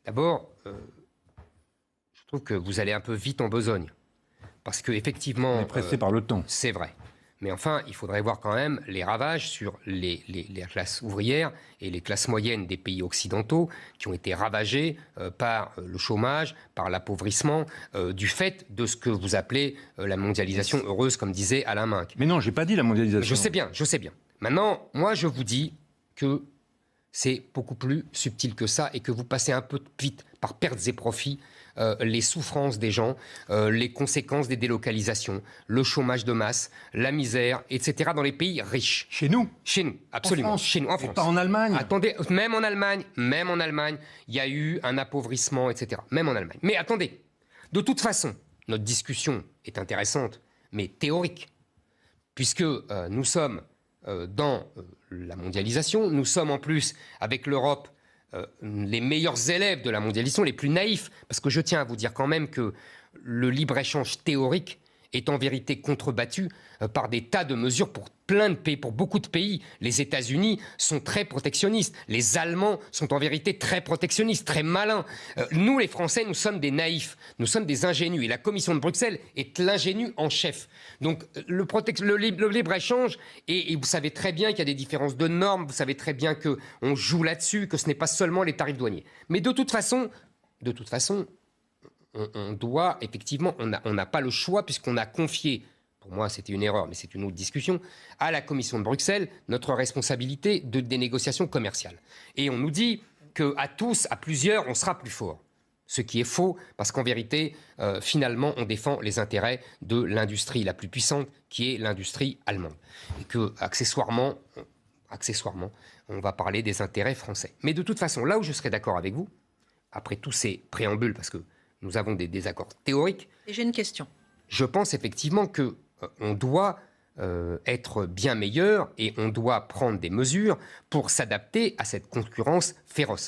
D'abord, je trouve que vous allez un peu vite en besogne. Parce qu'effectivement... On est pressé par le temps. C'est vrai. Mais enfin, il faudrait voir quand même les ravages sur les classes ouvrières et les classes moyennes des pays occidentaux qui ont été ravagées par le chômage, par l'appauvrissement, du fait de ce que vous appelez la mondialisation heureuse, comme disait Alain Minc. Mais non, j'ai pas dit la mondialisation. Je sais bien, je sais bien. Maintenant, moi, je vous dis que c'est beaucoup plus subtil que ça et que vous passez un peu vite par pertes et profits les souffrances des gens, les conséquences des délocalisations, le chômage de masse, la misère, etc. dans les pays riches. Chez nous? Chez nous, absolument. En France, chez nous, en France. Et pas en Allemagne? Attendez, même en Allemagne, il y a eu un appauvrissement, etc. Même en Allemagne. Mais attendez, de toute façon, notre discussion est intéressante, mais théorique, puisque nous sommes dans la mondialisation, nous sommes en plus, avec l'Europe, les meilleurs élèves de la mondialisation, les plus naïfs, parce que je tiens à vous dire quand même que le libre-échange théorique est en vérité contrebattu par des tas de mesures pour plein de pays, pour beaucoup de pays. Les États-Unis sont très protectionnistes. Les Allemands sont en vérité très protectionnistes, très malins. Nous, les Français, nous sommes des naïfs, nous sommes des ingénus. Et la Commission de Bruxelles est l'ingénu en chef. Donc le libre-échange, et vous savez très bien qu'il y a des différences de normes, vous savez très bien qu'on joue là-dessus, que ce n'est pas seulement les tarifs douaniers. Mais de toute façon, on doit, effectivement, on n'a pas le choix puisqu'on a confié, pour moi c'était une erreur, mais c'est une autre discussion, à la Commission de Bruxelles notre responsabilité des négociations commerciales. Et on nous dit qu'à tous, à plusieurs, on sera plus fort. Ce qui est faux, parce qu'en vérité, finalement, on défend les intérêts de l'industrie la plus puissante, qui est l'industrie allemande. Et que, accessoirement, on va parler des intérêts français. Mais de toute façon, là où je serais d'accord avec vous, après tous ces préambules, parce que nous avons des désaccords théoriques. Et j'ai une question. Je pense effectivement qu'on doit être bien meilleur et on doit prendre des mesures pour s'adapter à cette concurrence féroce.